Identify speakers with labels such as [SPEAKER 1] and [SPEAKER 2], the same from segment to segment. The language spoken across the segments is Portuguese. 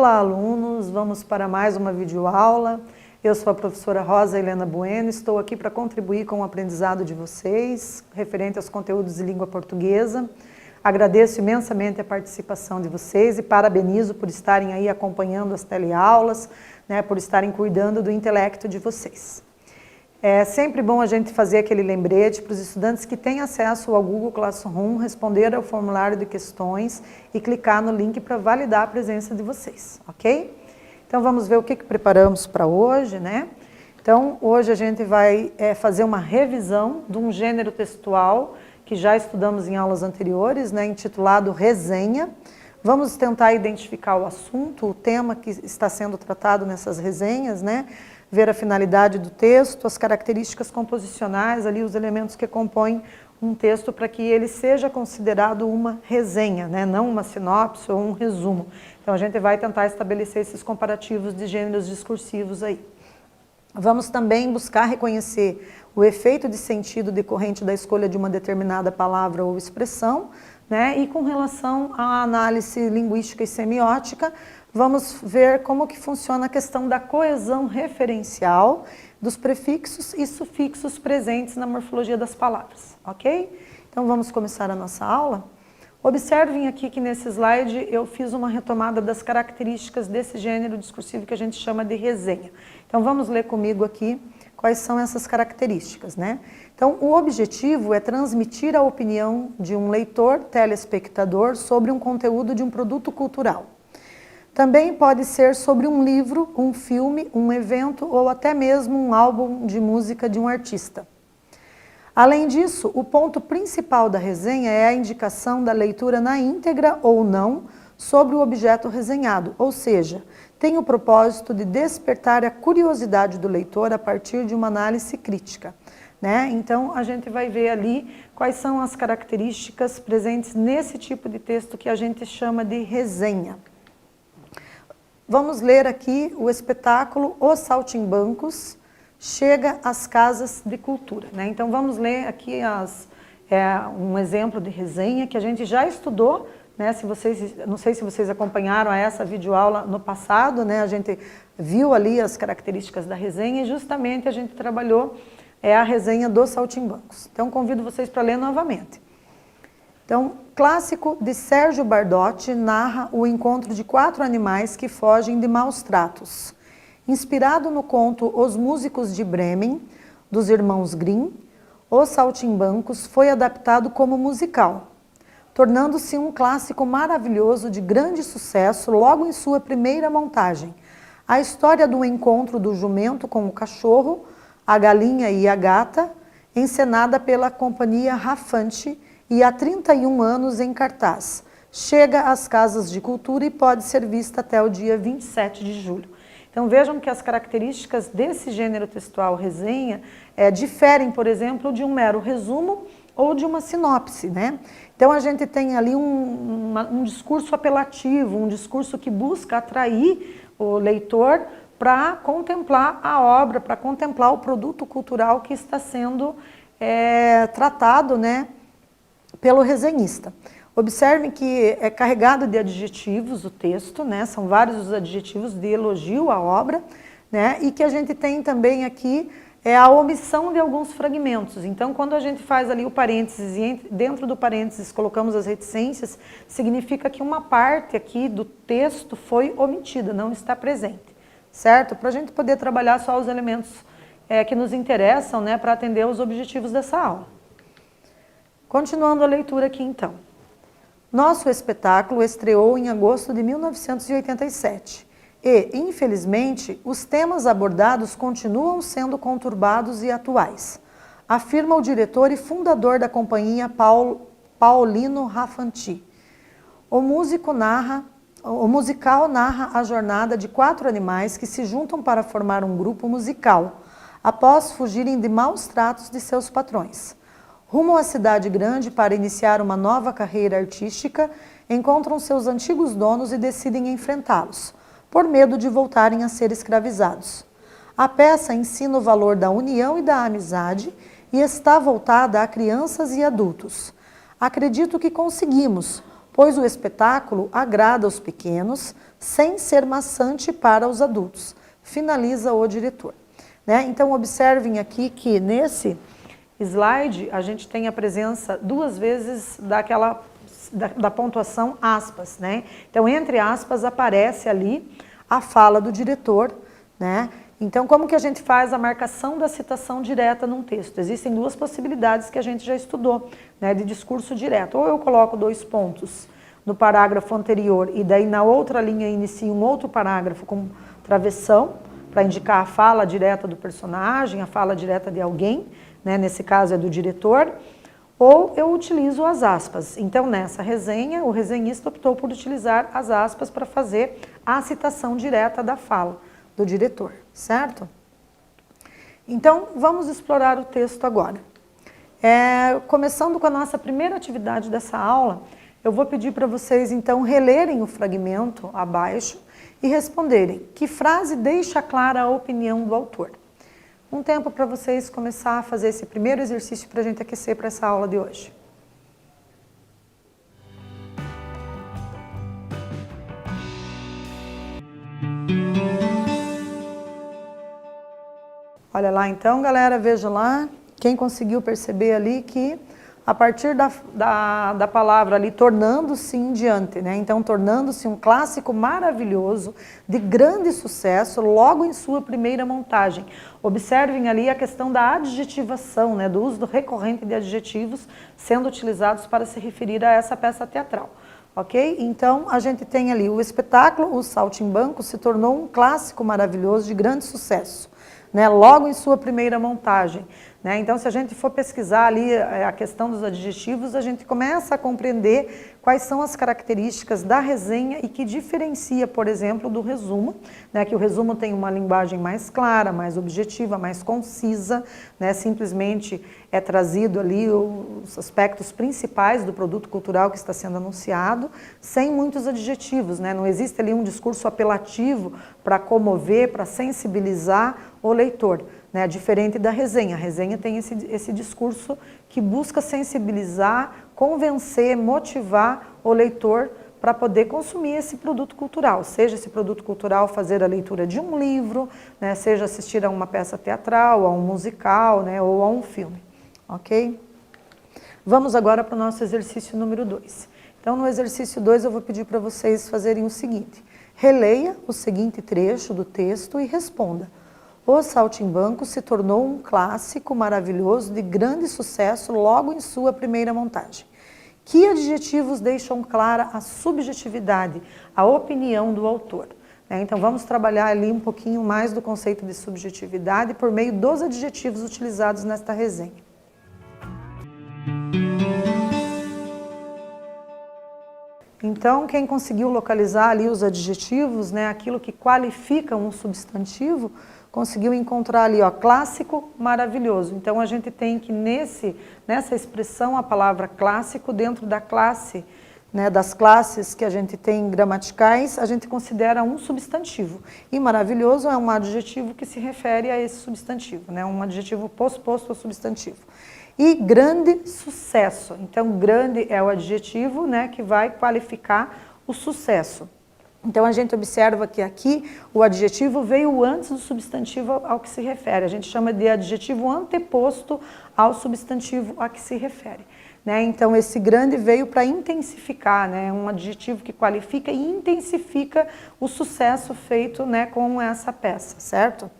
[SPEAKER 1] Olá, alunos! Vamos para mais uma videoaula. Eu sou a professora Rosa Helena Bueno, estou aqui para contribuir com o aprendizado de vocês, referente aos conteúdos de língua portuguesa. Agradeço imensamente a participação de vocês e parabenizo por estarem aí acompanhando as teleaulas, né, por estarem cuidando do intelecto de vocês. É sempre bom a gente fazer aquele lembrete para os estudantes que têm acesso ao Google Classroom, responder ao formulário de questões e clicar no link para validar a presença de vocês, ok? Então vamos ver o que preparamos para hoje, né? Então hoje a gente vai fazer uma revisão de um gênero textual que já estudamos em aulas anteriores, né, intitulado resenha. Vamos tentar identificar o assunto, o tema que está sendo tratado nessas resenhas, né? Ver a finalidade do texto, as características composicionais, ali os elementos que compõem um texto para que ele seja considerado uma resenha, né? Não uma sinopse ou um resumo. Então a gente vai tentar estabelecer esses comparativos de gêneros discursivos aí. Vamos também buscar reconhecer o efeito de sentido decorrente da escolha de uma determinada palavra ou expressão, né? E com relação à análise linguística e semiótica, vamos ver como que funciona a questão da coesão referencial dos prefixos e sufixos presentes na morfologia das palavras, ok? Então vamos começar a nossa aula. Observem aqui que nesse slide eu fiz uma retomada das características desse gênero discursivo que a gente chama de resenha. Então vamos ler comigo aqui quais são essas características, né? Então o objetivo é transmitir a opinião de um leitor, telespectador, sobre um conteúdo de um produto cultural. Também pode ser sobre um livro, um filme, um evento ou até mesmo um álbum de música de um artista. Além disso, o ponto principal da resenha é a indicação da leitura na íntegra ou não sobre o objeto resenhado, ou seja, tem o propósito de despertar a curiosidade do leitor a partir de uma análise crítica, né? Então, a gente vai ver ali quais são as características presentes nesse tipo de texto que a gente chama de resenha. Vamos ler aqui o espetáculo Os Saltimbancos chega às casas de cultura, né? Então vamos ler aqui um exemplo de resenha que a gente já estudou, né? Não sei se vocês acompanharam essa videoaula no passado, né? A gente viu ali as características da resenha e justamente a gente trabalhou a resenha dos Saltimbancos. Então convido vocês para ler novamente. Então, clássico de Sérgio Bardotti narra o encontro de 4 animais que fogem de maus tratos. Inspirado no conto Os Músicos de Bremen, dos irmãos Grimm, Os Saltimbancos foi adaptado como musical, tornando-se um clássico maravilhoso de grande sucesso logo em sua primeira montagem. A história do encontro do jumento com o cachorro, a galinha e a gata, encenada pela companhia Rafante, e há 31 anos em cartaz. Chega às casas de cultura e pode ser vista até o dia 27 de julho. Então vejam que as características desse gênero textual resenha diferem, por exemplo, de um mero resumo ou de uma sinopse, né? Então a gente tem ali um discurso apelativo, um discurso que busca atrair o leitor para contemplar a obra, para contemplar o produto cultural que está sendo tratado, né, pelo resenhista. Observem que é carregado de adjetivos o texto, né? São vários os adjetivos de elogio à obra, né? E que a gente tem também aqui a omissão de alguns fragmentos. Então, quando a gente faz ali o parênteses e dentro do parênteses colocamos as reticências, significa que uma parte aqui do texto foi omitida, não está presente, certo? Para a gente poder trabalhar só os elementos que nos interessam, né? Para atender os objetivos dessa aula. Continuando a leitura aqui então. Nosso espetáculo estreou em agosto de 1987 e, infelizmente, os temas abordados continuam sendo conturbados e atuais, afirma o diretor e fundador da companhia Paolino Raffanti. O musical narra a jornada de 4 animais que se juntam para formar um grupo musical, após fugirem de maus tratos de seus patrões. Rumo à cidade grande para iniciar uma nova carreira artística, encontram seus antigos donos e decidem enfrentá-los, por medo de voltarem a ser escravizados. A peça ensina o valor da união e da amizade e está voltada a crianças e adultos. Acredito que conseguimos, pois o espetáculo agrada aos pequenos, sem ser maçante para os adultos, finaliza o diretor. Né? Então, observem aqui que nesse slide a gente tem a presença 2 vezes da pontuação aspas. Né? Então, entre aspas, aparece ali a fala do diretor. Né? Então, como que a gente faz a marcação da citação direta num texto? Existem 2 possibilidades que a gente já estudou, né, de discurso direto. Ou eu coloco 2 pontos no parágrafo anterior e daí na outra linha inicio um outro parágrafo com travessão, para indicar a fala direta do personagem, a fala direta de alguém, né, nesse caso é do diretor, ou eu utilizo as aspas. Então, nessa resenha, o resenhista optou por utilizar as aspas para fazer a citação direta da fala do diretor, certo? Então, vamos explorar o texto agora. Começando com a nossa primeira atividade dessa aula, eu vou pedir para vocês, então, relerem o fragmento abaixo e responderem que frase deixa clara a opinião do autor. Um tempo para vocês começar a fazer esse primeiro exercício para a gente aquecer para essa aula de hoje. Olha lá então, galera, veja lá, quem conseguiu perceber ali que a partir da palavra ali, tornando-se em diante, né? Então, tornando-se um clássico maravilhoso, de grande sucesso, logo em sua primeira montagem. Observem ali a questão da adjetivação, né? Do uso recorrente de adjetivos sendo utilizados para se referir a essa peça teatral. Ok? Então, a gente tem ali o espetáculo, o Saltimbanco, se tornou um clássico maravilhoso de grande sucesso. Né, logo em sua primeira montagem. Né? Então, se a gente for pesquisar ali a questão dos adjetivos, a gente começa a compreender quais são as características da resenha e que diferencia, por exemplo, do resumo, né? Que o resumo tem uma linguagem mais clara, mais objetiva, mais concisa, né? Simplesmente é trazido ali os aspectos principais do produto cultural que está sendo anunciado, sem muitos adjetivos, né? Não existe ali um discurso apelativo para comover, para sensibilizar o leitor, né? Diferente da resenha. A resenha tem esse discurso que busca sensibilizar, convencer, motivar o leitor para poder consumir esse produto cultural, seja esse produto cultural fazer a leitura de um livro, né? Seja assistir a uma peça teatral, a um musical, né? Ou a um filme, ok? Vamos agora para o nosso exercício número 2. Então, no exercício 2, eu vou pedir para vocês fazerem o seguinte: releia o seguinte trecho do texto e responda. O Saltimbanco se tornou um clássico maravilhoso de grande sucesso logo em sua primeira montagem. Que adjetivos deixam clara a subjetividade, a opinião do autor? Então, vamos trabalhar ali um pouquinho mais do conceito de subjetividade por meio dos adjetivos utilizados nesta resenha. Então, quem conseguiu localizar ali os adjetivos, né, aquilo que qualifica um substantivo, conseguiu encontrar ali, ó, clássico, maravilhoso. Então, a gente tem que nessa expressão a palavra clássico dentro da classe, né, das classes que a gente tem gramaticais, a gente considera um substantivo. E maravilhoso é um adjetivo que se refere a esse substantivo, né, um adjetivo posposto ao substantivo. E grande sucesso. Então, grande é o adjetivo, né, que vai qualificar o sucesso. Então, a gente observa que aqui o adjetivo veio antes do substantivo ao que se refere. A gente chama de adjetivo anteposto ao substantivo a que se refere. Né? Então, esse grande veio para intensificar, né? Um adjetivo que qualifica e intensifica o sucesso feito, né, com essa peça, certo?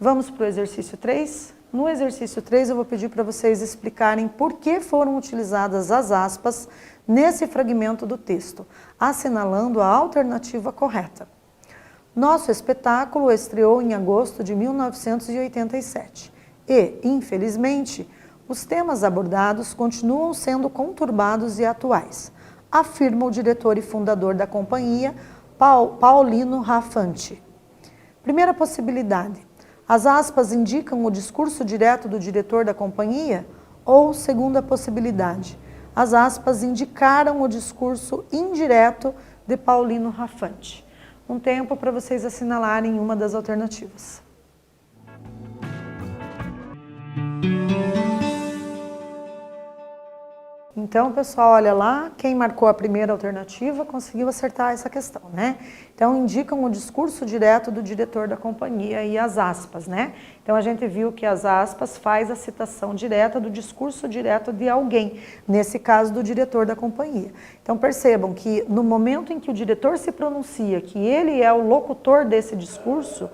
[SPEAKER 1] Vamos para o exercício 3? No exercício 3, eu vou pedir para vocês explicarem por que foram utilizadas as aspas nesse fragmento do texto, assinalando a alternativa correta. Nosso espetáculo estreou em agosto de 1987 e, infelizmente, os temas abordados continuam sendo conturbados e atuais, afirma o diretor e fundador da companhia, Paulino Raffanti. Primeira possibilidade. As aspas indicam o discurso direto do diretor da companhia? Ou, segunda possibilidade, as aspas indicaram o discurso indireto de Paulino Raffanti? Um tempo para vocês assinalarem uma das alternativas. Então, pessoal, olha lá, quem marcou a primeira alternativa conseguiu acertar essa questão, né? Então, indicam o discurso direto do diretor da companhia e as aspas, né? Então, a gente viu que as aspas faz a citação direta do discurso direto de alguém, nesse caso do diretor da companhia. Então, percebam que no momento em que o diretor se pronuncia, que ele é o locutor desse discurso,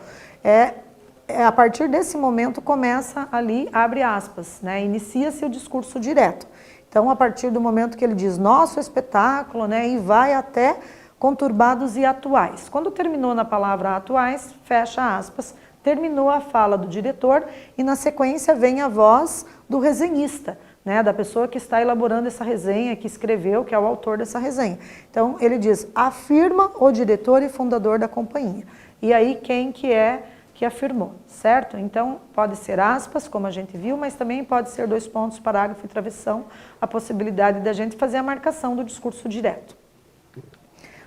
[SPEAKER 1] a partir desse momento começa ali, abre aspas, né? Inicia-se o discurso direto. Então, a partir do momento que ele diz nosso espetáculo, né, e vai até conturbados e atuais. Quando terminou na palavra atuais, fecha aspas, terminou a fala do diretor e na sequência vem a voz do resenhista, né, da pessoa que está elaborando essa resenha, que escreveu, que é o autor dessa resenha. Então, ele diz, afirma o diretor e fundador da companhia. E aí, quem que é que afirmou, certo? Então, pode ser aspas, como a gente viu, mas também pode ser 2 pontos, parágrafo e travessão, a possibilidade da gente fazer a marcação do discurso direto.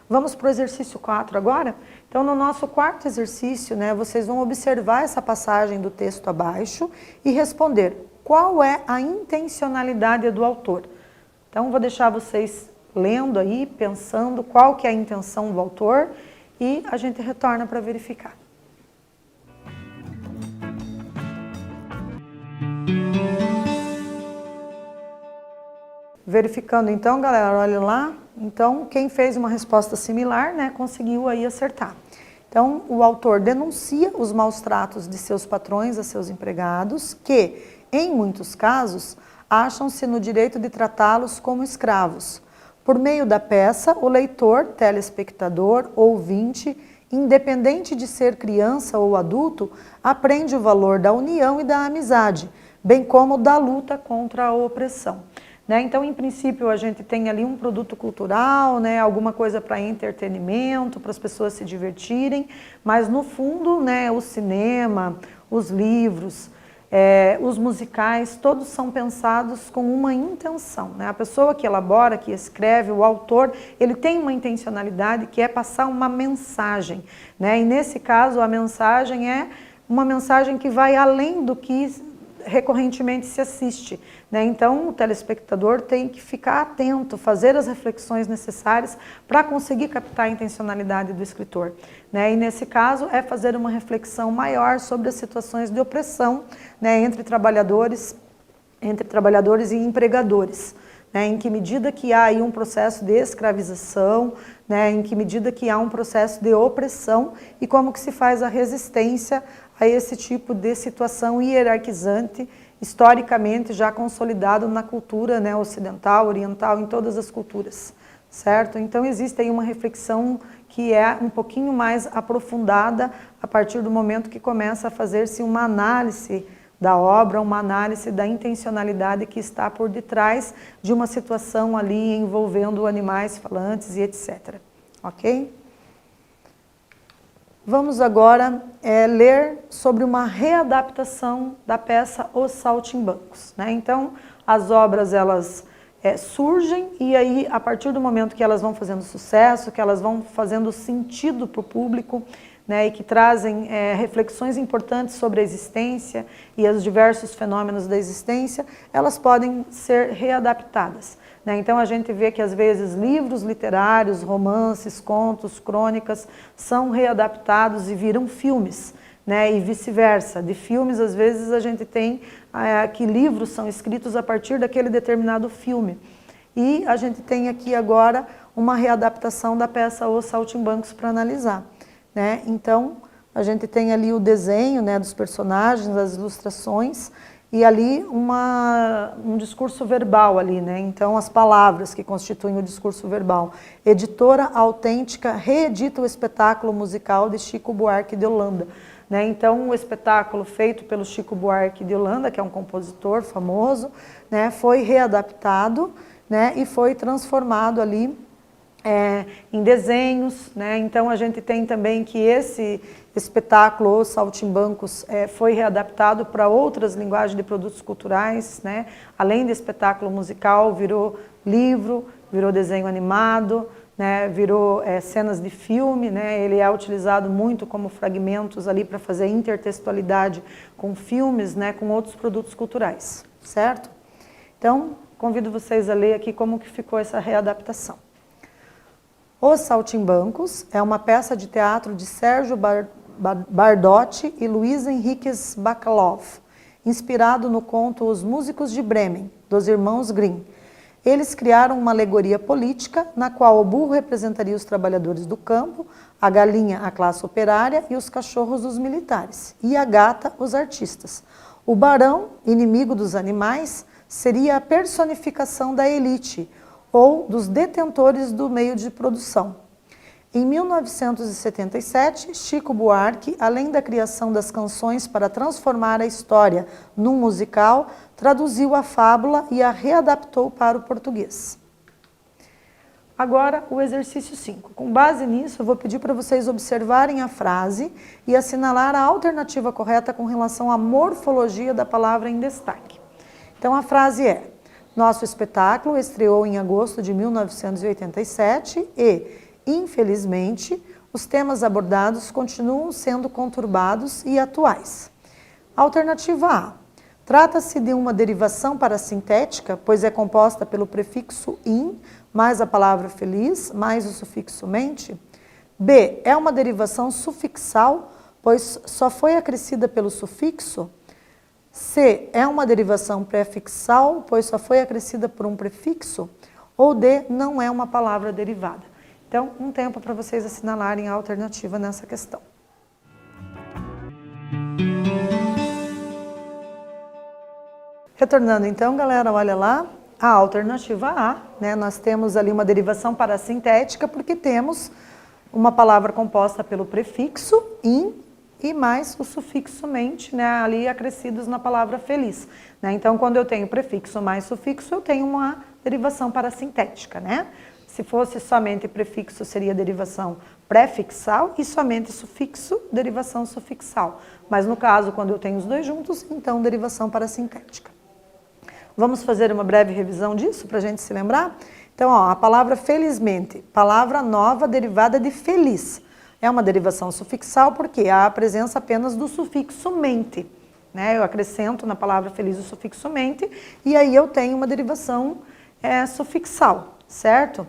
[SPEAKER 1] Vamos para o exercício 4 agora? Então, no nosso quarto exercício, né, vocês vão observar essa passagem do texto abaixo e responder qual é a intencionalidade do autor. Então, vou deixar vocês lendo aí, pensando qual que é a intenção do autor e a gente retorna para verificar. Verificando então, galera, olha lá. Então, quem fez uma resposta similar, né, conseguiu aí acertar. Então, o autor denuncia os maus tratos de seus patrões a seus empregados, que, em muitos casos, acham-se no direito de tratá-los como escravos. Por meio da peça, o leitor, telespectador, ouvinte, independente de ser criança ou adulto, aprende o valor da união e da amizade, bem como da luta contra a opressão. Né? Então, em princípio, a gente tem ali um produto cultural, né? Alguma coisa para entretenimento, para as pessoas se divertirem, mas no fundo, né, o cinema, os livros, os musicais, todos são pensados com uma intenção. Né? A pessoa que elabora, que escreve, o autor, ele tem uma intencionalidade que é passar uma mensagem. Né? E nesse caso, a mensagem é uma mensagem que vai além do que recorrentemente se assiste, né? Então o telespectador tem que ficar atento, fazer as reflexões necessárias para conseguir captar a intencionalidade do escritor, né? E nesse caso é fazer uma reflexão maior sobre as situações de opressão, né, entre trabalhadores e empregadores, né? Em que medida que há aí um processo de escravização, né, em que medida que há um processo de opressão e como que se faz a resistência a esse tipo de situação hierarquizante, historicamente já consolidado na cultura, né, ocidental, oriental, em todas as culturas, certo? Então existe aí uma reflexão que é um pouquinho mais aprofundada a partir do momento que começa a fazer-se uma análise da obra, uma análise da intencionalidade que está por detrás de uma situação ali envolvendo animais falantes e etc. Ok? Vamos agora ler sobre uma readaptação da peça Os Saltimbancos. Né? Então, as obras elas surgem e aí, a partir do momento que elas vão fazendo sucesso, que elas vão fazendo sentido para o público, né, e que trazem reflexões importantes sobre a existência e os diversos fenômenos da existência, elas podem ser readaptadas. Né? Então a gente vê que às vezes livros literários, romances, contos, crônicas são readaptados e viram filmes, né? E vice-versa. De filmes, às vezes a gente tem que livros são escritos a partir daquele determinado filme. E a gente tem aqui agora uma readaptação da peça Os Saltimbancos para analisar. Né? Então, a gente tem ali o desenho, né, dos personagens, as ilustrações, e ali um discurso verbal ali, né? Então, as palavras que constituem o discurso verbal. Editora Autêntica reedita o espetáculo musical de Chico Buarque de Holanda. Né? Então, o espetáculo feito pelo Chico Buarque de Holanda, que é um compositor famoso, né, foi readaptado, né, e foi transformado ali em desenhos, né? Então a gente tem também que esse espetáculo, Os Saltimbancos, foi readaptado para outras linguagens de produtos culturais, né? Além de espetáculo musical, virou livro, virou desenho animado, né? Virou cenas de filme, né? Ele é utilizado muito como fragmentos ali para fazer intertextualidade com filmes, né? Com outros produtos culturais, certo? Então, convido vocês a ler aqui como que ficou essa readaptação. Os Saltimbancos é uma peça de teatro de Sérgio Bardotti e Luiz Henriques Bacalov, inspirado no conto Os Músicos de Bremen, dos irmãos Grimm. Eles criaram uma alegoria política, na qual o burro representaria os trabalhadores do campo, a galinha a classe operária e os cachorros os militares, e a gata os artistas. O barão, inimigo dos animais, seria a personificação da elite, ou dos detentores do meio de produção. Em 1977, Chico Buarque, além da criação das canções para transformar a história num musical, traduziu a fábula e a readaptou para o português. Agora, o exercício 5. Com base nisso, eu vou pedir para vocês observarem a frase e assinalar a alternativa correta com relação à morfologia da palavra em destaque. Então, a frase é: nosso espetáculo estreou em agosto de 1987 e, infelizmente, os temas abordados continuam sendo conturbados e atuais. Alternativa A. Trata-se de uma derivação parasintética, pois é composta pelo prefixo in, mais a palavra feliz, mais o sufixo mente. B. É uma derivação sufixal, pois só foi acrescida pelo sufixo. C. É uma derivação prefixal, pois só foi acrescida por um prefixo. Ou D. Não é uma palavra derivada. Então, um tempo para vocês assinalarem a alternativa nessa questão. Retornando então, galera, olha lá, a alternativa A, né? Nós temos ali uma derivação parasintética porque temos uma palavra composta pelo prefixo in e mais o sufixo mente, né? Ali acrescidos na palavra feliz, né? Então, quando eu tenho prefixo mais sufixo, eu tenho uma derivação parasintética, né? Se fosse somente prefixo, seria derivação prefixal e somente sufixo, derivação sufixal. Mas no caso, quando eu tenho os dois juntos, então derivação parasintética. Vamos fazer uma breve revisão disso para a gente se lembrar? Então, ó, a palavra felizmente, palavra nova derivada de feliz. É uma derivação sufixal porque há a presença apenas do sufixo mente, né? Eu acrescento na palavra feliz o sufixo mente e aí eu tenho uma derivação sufixal, certo?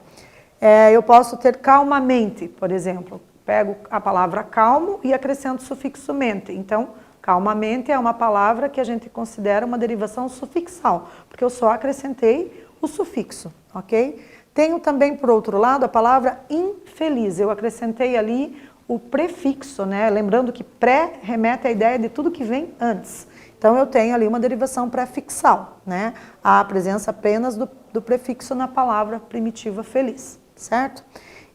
[SPEAKER 1] Eu posso ter calmamente, por exemplo. Pego a palavra calmo e acrescento o sufixo mente. Então, calmamente é uma palavra que a gente considera uma derivação sufixal, porque eu só acrescentei o sufixo, ok? Tenho também, por outro lado, a palavra infeliz. Eu acrescentei ali o prefixo, né? Lembrando que pré remete à ideia de tudo que vem antes. Então, eu tenho ali uma derivação prefixal, né? Há a presença apenas do prefixo na palavra primitiva feliz, certo?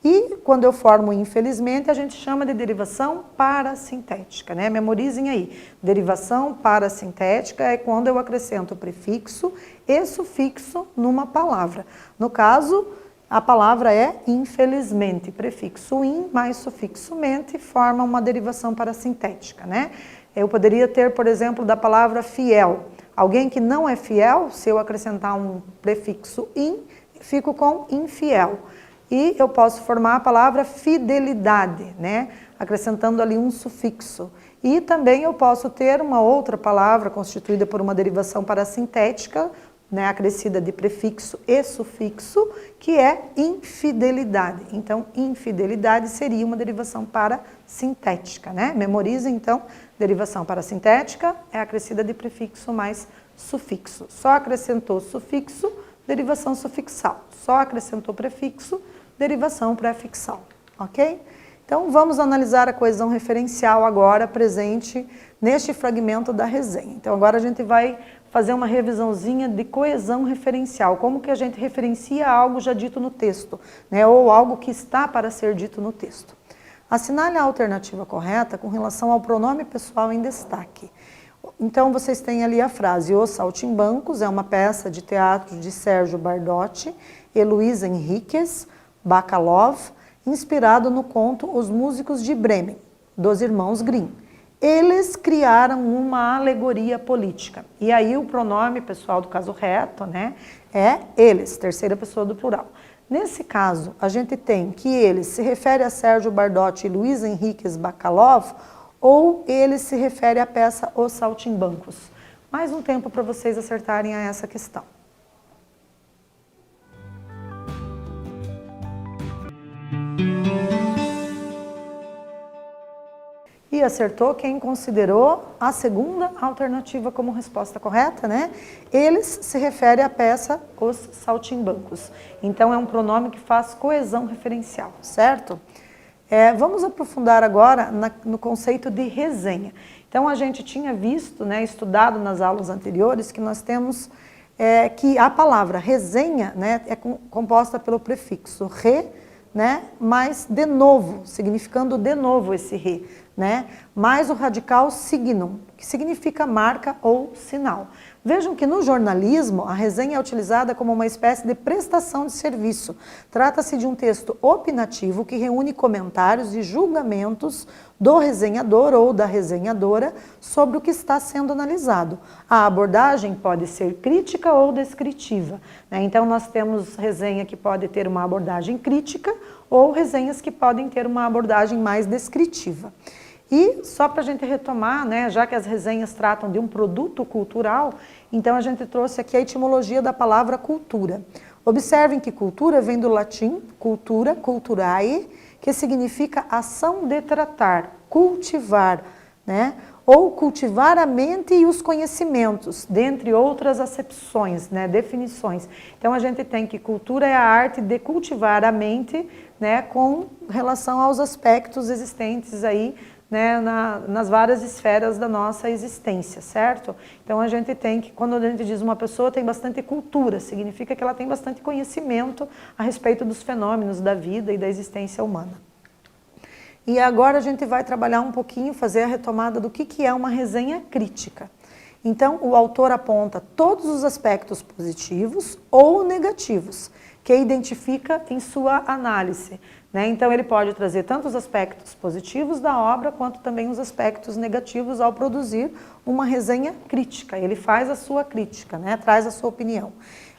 [SPEAKER 1] E quando eu formo infelizmente, a gente chama de derivação parasintética, né? Memorizem aí. Derivação parasintética é quando eu acrescento prefixo e sufixo numa palavra. No caso, a palavra é infelizmente. Prefixo in mais sufixo mente forma uma derivação parasintética, né? Eu poderia ter, por exemplo, da palavra fiel. Alguém que não é fiel, se eu acrescentar um prefixo in, fico com infiel. E eu posso formar a palavra fidelidade, né? Acrescentando ali um sufixo. E também eu posso ter uma outra palavra constituída por uma derivação parasintética, né, acrescida de prefixo e sufixo, que é infidelidade. Então, infidelidade seria uma derivação parasintética, né? Memorizem, então, derivação parasintética é acrescida de prefixo mais sufixo. Só acrescentou sufixo, derivação sufixal. Só acrescentou prefixo, derivação prefixal, ok? Então, vamos analisar a coesão referencial agora presente neste fragmento da resenha. Então, agora a gente vai fazer uma revisãozinha de coesão referencial, como que a gente referencia algo já dito no texto, né, ou algo que está para ser dito no texto. Assinale a alternativa correta com relação ao pronome pessoal em destaque. Então, vocês têm ali a frase: Os Saltimbancos é uma peça de teatro de Sérgio Bardotti e Luiz Henriques Bacalov, inspirado no conto Os Músicos de Bremen, dos irmãos Grimm. Eles criaram uma alegoria política. E aí o pronome pessoal do caso reto, né, é eles, terceira pessoa do plural. Nesse caso, a gente tem que eles se refere a Sérgio Bardotti e Luiz Henriques Bacalov, ou ele se refere à peça Os Saltimbancos. Mais um tempo para vocês acertarem a essa questão. E acertou quem considerou a segunda alternativa como resposta correta, né? Eles se refere à peça Os Saltimbancos. Então é um pronome que faz coesão referencial, certo? Vamos aprofundar agora no conceito de resenha. Então a gente tinha visto, né, estudado nas aulas anteriores, que nós temos que a palavra resenha, né, é composta pelo prefixo re, né, mais de novo, significando de novo esse re, né, mais o radical signum, que significa marca ou sinal. Vejam que no jornalismo a resenha é utilizada como uma espécie de prestação de serviço. Trata-se de um texto opinativo que reúne comentários e julgamentos do resenhador ou da resenhadora sobre o que está sendo analisado. A abordagem pode ser crítica ou descritiva, né? Então nós temos resenha que pode ter uma abordagem crítica ou resenhas que podem ter uma abordagem mais descritiva. E só para a gente retomar, né, já que as resenhas tratam de um produto cultural, então a gente trouxe aqui a etimologia da palavra cultura. Observem que cultura vem do latim cultura, culturae, que significa ação de tratar, cultivar, né, ou cultivar a mente e os conhecimentos, dentre outras acepções, né, definições. Então a gente tem que cultura é a arte de cultivar a mente, né, com relação aos aspectos existentes aí, né, nas várias esferas da nossa existência, certo? Então a gente tem que, quando a gente diz uma pessoa tem bastante cultura, significa que ela tem bastante conhecimento a respeito dos fenômenos da vida e da existência humana. E agora a gente vai trabalhar um pouquinho, fazer a retomada do que é uma resenha crítica. Então o autor aponta todos os aspectos positivos ou negativos que identifica em sua análise, né? Então ele pode trazer tanto os aspectos positivos da obra, quanto também os aspectos negativos ao produzir uma resenha crítica. Ele faz a sua crítica, né? Traz a sua opinião.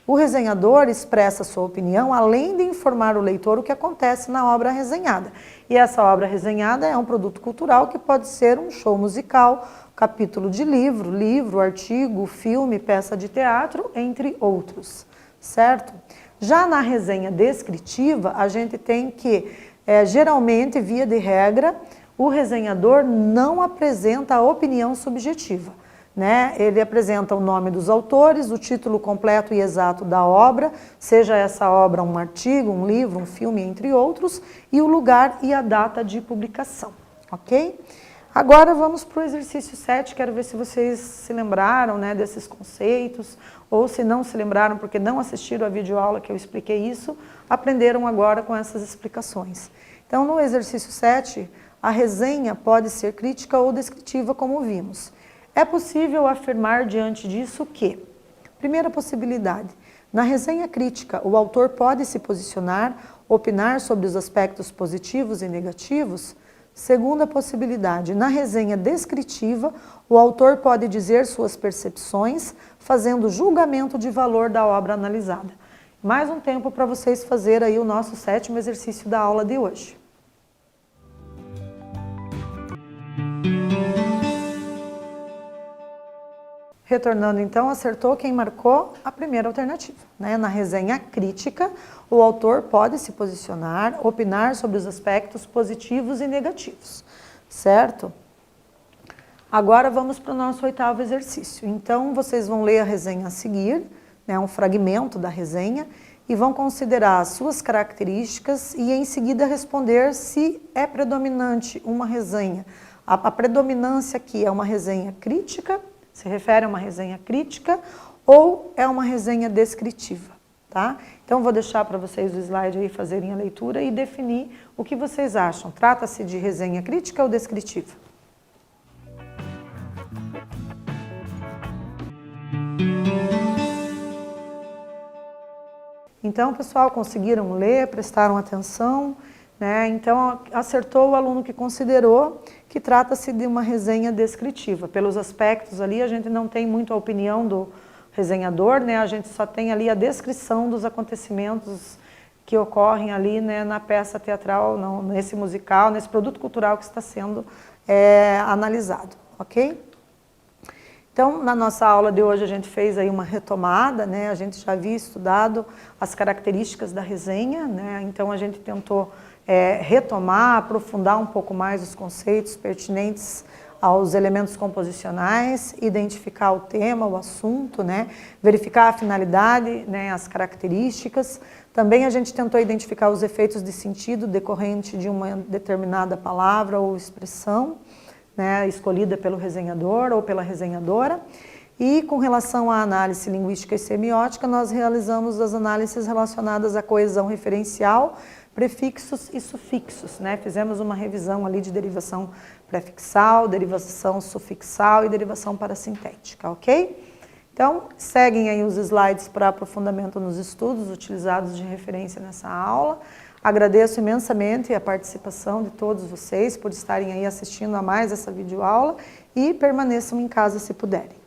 [SPEAKER 1] O resenhador expressa a sua opinião, além de informar o leitor o que acontece na obra resenhada. E essa obra resenhada é um produto cultural que pode ser um show musical, capítulo de livro, artigo, filme, peça de teatro, entre outros, certo? Já na resenha descritiva, a gente tem que, geralmente, via de regra, o resenhador não apresenta a opinião subjetiva, né? Ele apresenta o nome dos autores, o título completo e exato da obra, seja essa obra um artigo, um livro, um filme, entre outros, e o lugar e a data de publicação, ok? Agora vamos para o exercício 7, quero ver se vocês se lembraram, né, desses conceitos, ou se não se lembraram porque não assistiram a videoaula que eu expliquei isso, aprenderam agora com essas explicações. Então no exercício 7, a resenha pode ser crítica ou descritiva, como vimos. É possível afirmar diante disso que, primeira possibilidade, na resenha crítica o autor pode se posicionar, opinar sobre os aspectos positivos e negativos. Segunda possibilidade, na resenha descritiva, o autor pode dizer suas percepções, fazendo julgamento de valor da obra analisada. Mais um tempo para vocês fazerem aí o nosso 7º exercício da aula de hoje. Retornando então, acertou quem marcou a primeira alternativa, né? Na resenha crítica, o autor pode se posicionar, opinar sobre os aspectos positivos e negativos, certo? Agora vamos para o nosso 8º exercício. Então vocês vão ler a resenha a seguir, né, um fragmento da resenha, e vão considerar as suas características e em seguida responder se é predominante uma resenha. A predominância aqui é uma resenha crítica, se refere a uma resenha crítica ou é uma resenha descritiva, tá? Então vou deixar para vocês o slide aí fazerem a leitura e definir o que vocês acham. Trata-se de resenha crítica ou descritiva? Então, pessoal, conseguiram ler, prestaram atenção, né? Então, acertou o aluno que considerou que trata-se de uma resenha descritiva. Pelos aspectos ali, a gente não tem muito a opinião do resenhador, né? A gente só tem ali a descrição dos acontecimentos que ocorrem ali, né, na peça teatral, nesse musical, nesse produto cultural que está sendo analisado, ok? Então, na nossa aula de hoje, a gente fez aí uma retomada, né? A gente já havia estudado as características da resenha, né? Então, a gente tentou retomar, aprofundar um pouco mais os conceitos pertinentes aos elementos composicionais, identificar o tema, o assunto, né? Verificar a finalidade, né? As características. Também a gente tentou identificar os efeitos de sentido decorrente de uma determinada palavra ou expressão, né? Escolhida pelo resenhador ou pela resenhadora. E com relação à análise linguística e semiótica, nós realizamos as análises relacionadas à coesão referencial, prefixos e sufixos, né? Fizemos uma revisão ali de derivação prefixal, derivação sufixal e derivação parasintética, ok? Então, seguem aí os slides para aprofundamento nos estudos utilizados de referência nessa aula. Agradeço imensamente a participação de todos vocês por estarem aí assistindo a mais essa videoaula e permaneçam em casa se puderem.